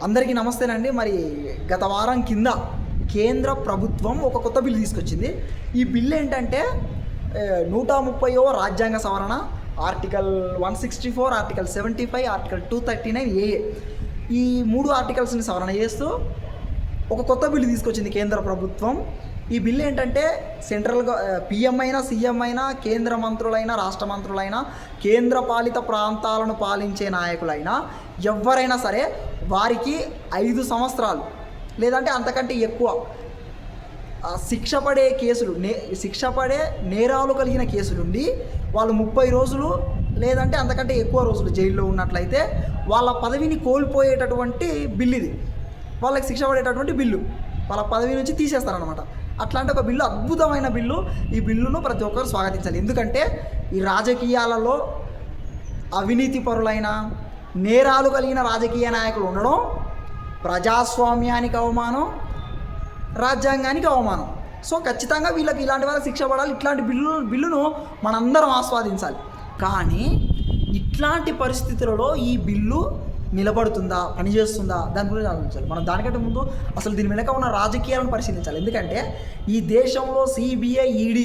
అందరికీ నమస్తేనండి. మరి గత వారం కింద కేంద్ర ప్రభుత్వం ఒక కొత్త బిల్లు తీసుకొచ్చింది. ఈ బిల్లు ఏంటంటే 130వ రాజ్యాంగ సవరణ, ఆర్టికల్ 164, ఆర్టికల్ 75, ఆర్టికల్ 239A, ఈ 3 ఆర్టికల్స్ని సవరణ చేస్తూ ఒక కొత్త బిల్లు తీసుకొచ్చింది కేంద్ర ప్రభుత్వం. ఈ బిల్లు ఏంటంటే సెంట్రల్గా పిఎం అయినా, సీఎం అయినా, కేంద్ర మంత్రులైనా, రాష్ట్ర మంత్రులైనా, కేంద్ర పాలిత ప్రాంతాలను పాలించే నాయకులైనా ఎవరైనా సరే వారికి 5 సంవత్సరాలు లేదంటే అంతకంటే ఎక్కువ శిక్ష పడే నేరాలు కలిగిన కేసులుండి వాళ్ళు 30 రోజులు లేదంటే అంతకంటే ఎక్కువ రోజులు జైల్లో ఉన్నట్లయితే వాళ్ళ పదవిని కోల్పోయేటటువంటి బిల్లు ఇది. వాళ్ళకి శిక్ష పడేటటువంటి బిల్లు, వాళ్ళ పదవి నుంచి తీసేస్తారనమాట. అట్లాంటి ఒక బిల్లు, అద్భుతమైన బిల్లు. ఈ బిల్లును ప్రతి ఒక్కరు స్వాగతించాలి. ఎందుకంటే ఈ రాజకీయాలలో అవినీతి పరులైన, నేరాలు కలిగిన రాజకీయ నాయకులు ఉండడం ప్రజాస్వామ్యానికి అవమానం, రాజ్యాంగానికి అవమానం. సో ఖచ్చితంగా వీళ్ళకి ఇలాంటి వాళ్ళకి శిక్ష పడాలి. ఇట్లాంటి బిల్లును మనందరం ఆస్వాదించాలి. కానీ ఇట్లాంటి పరిస్థితులలో ఈ బిల్లు నిలబడుతుందా, పనిచేస్తుందా, దాని గురించి ఆలోచించాలి. మనం దానికంటే ముందు అసలు దీని వెనక ఉన్న రాజకీయాలను పరిశీలించాలి. ఎందుకంటే ఈ దేశంలో సిబిఐ, ఈడీ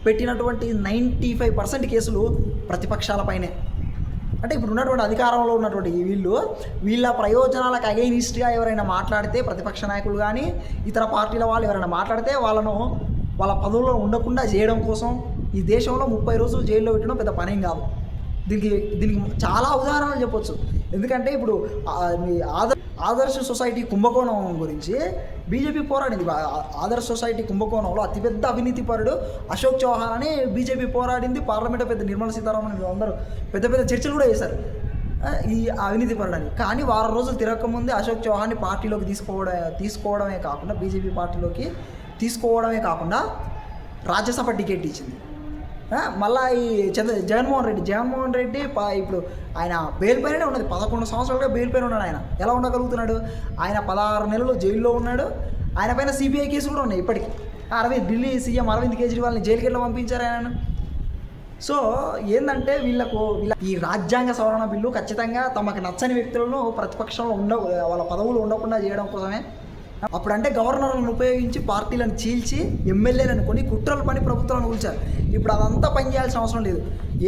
పెట్టినటువంటి 95% కేసులు ప్రతిపక్షాలపైనే. అంటే ఇప్పుడు ఉన్నటువంటి అధికారంలో ఉన్నటువంటి వీళ్ళ ప్రయోజనాలకు అగెయినిస్ట్గా ఎవరైనా మాట్లాడితే, ప్రతిపక్ష నాయకులు కానీ ఇతర పార్టీల వాళ్ళు ఎవరైనా మాట్లాడితే వాళ్ళ పదవుల్లో ఉండకుండా చేయడం కోసం ఈ దేశంలో 30 రోజులు జైల్లో పెట్టడం పెద్ద పనేం కాదు. దీనికి చాలా ఉదాహరణలు చెప్పొచ్చు. ఎందుకంటే ఇప్పుడు ఆదర్శ సొసైటీ కుంభకోణం గురించి బీజేపీ పోరాడింది. ఆదర్శ సొసైటీ కుంభకోణంలో అతిపెద్ద అవినీతి పరుడు అశోక్ చౌహాన్ అని బీజేపీ పోరాడింది. పార్లమెంట్లో పెద్ద నిర్మలా సీతారామన్ అందరూ పెద్ద చర్చలు కూడా చేశారు ఈ అవినీతి పరుడని. కానీ వారం రోజులు తిరగకముందే అశోక్ చౌహాన్ని పార్టీలోకి తీసుకోవడమే కాకుండా, బీజేపీ పార్టీలోకి తీసుకోవడమే కాకుండా రాజ్యసభ టికెట్ ఇచ్చింది. మళ్ళీ ఈ జగన్మోహన్ రెడ్డి ఇప్పుడు ఆయన బెయిల్ పైనే ఉన్నది. 11 సంవత్సరాలుగా బెయిల్ పైన ఉన్నాడు. ఆయన ఎలా ఉండగలుగుతున్నాడు? ఆయన 16 నెలలు జైల్లో ఉన్నాడు. ఆయన పైన సిబిఐ కేసులు కూడా ఉన్నాయి ఇప్పటికీ. ఢిల్లీ సీఎం అరవింద్ కేజ్రీవాల్ని జైలుకి ఎట్లా పంపించారు ఆయన? సో ఏంటంటే ఈ రాజ్యాంగ సవరణ బిల్లు ఖచ్చితంగా తమకు నచ్చని వ్యక్తులను ప్రతిపక్షంలో వాళ్ళ పదవులు ఉండకుండా చేయడం కోసమే. అప్పుడంటే గవర్నర్లను ఉపయోగించి పార్టీలను చీల్చి ఎమ్మెల్యేలను కొని కుట్రలు పని ప్రభుత్వాలను కూల్చారు. ఇప్పుడు అదంతా పనిచేయాల్సిన అవసరం లేదు.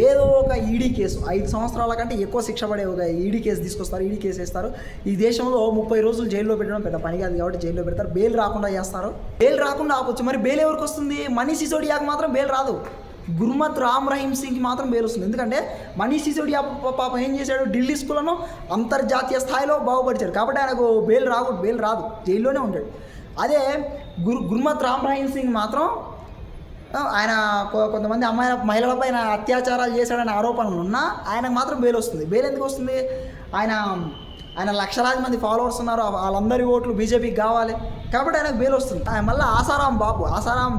ఏదో ఒక ఈడీ కేసు, 5 సంవత్సరాల కంటే ఎక్కువ శిక్ష పడే ఒక ఈడీ కేసు తీసుకొస్తారు, ఈడీ కేసు వేస్తారు. ఈ దేశంలో 30 రోజులు జైల్లో పెట్టడం పెద్ద పని కాదు కాబట్టి జైల్లో పెడతారు. బెయిల్ రాకుండా చేస్తారు. బెయిల్ రాకుండా ఆపొచ్చు. మరి బెయిల్ ఎవరికి వస్తుంది? మనీష్ సిసోడియాకి మాత్రం బెయిల్ రాదు. గుర్మత్ రామ్ రహీం సింగ్కి మాత్రం బెయిల్ వస్తుంది. ఎందుకంటే మనీష్ సిసోడియా పాప ఏం చేశాడు? ఢిల్లీ స్కూళ్ళను అంతర్జాతీయ స్థాయిలో బాగుపరిచాడు కాబట్టి ఆయనకు బెయిల్ రాదు, జైల్లోనే ఉంటాడు. అదే గుర్మత్ రామ్ రహీం సింగ్ మాత్రం ఆయన కొంతమంది మహిళలపైన అత్యాచారాలు చేశాడనే ఆరోపణలు ఉన్నా ఆయనకు మాత్రం బెయిల్ వస్తుంది. బెయిల్ ఎందుకు వస్తుంది? ఆయన లక్షలాది మంది ఫాలోవర్స్ ఉన్నారు, వాళ్ళందరి ఓట్లు బీజేపీకి కావాలి కాబట్టి ఆయనకు బెయిల్ వస్తుంది. మళ్ళీ ఆసారాం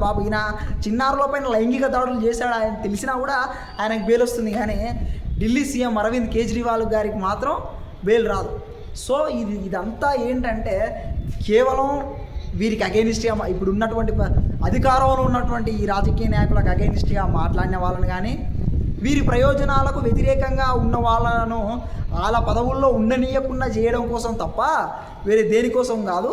బాబు ఈయన చిన్నారులపైన లైంగిక దాడులు చేశాడు ఆయన తెలిసినా కూడా ఆయనకు బెయిల్ వస్తుంది. కానీ ఢిల్లీ సీఎం అరవింద్ కేజ్రీవాల్ గారికి మాత్రం బెయిల్ రాదు. సో ఇదంతా ఏంటంటే కేవలం వీరికి అగెయినిస్ట్గా, ఇప్పుడు ఉన్నటువంటి అధికారంలో ఉన్నటువంటి ఈ రాజకీయ నాయకులకు అగెయినిస్ట్గా మాట్లాడిన వాళ్ళని కానీ, వీరి ప్రయోజనాలకు వ్యతిరేకంగా ఉన్న వాళ్ళను వాళ్ళ పదవుల్లో ఉండనీయకుండా చేయడం కోసం తప్ప వేరే దేనికోసం కాదు.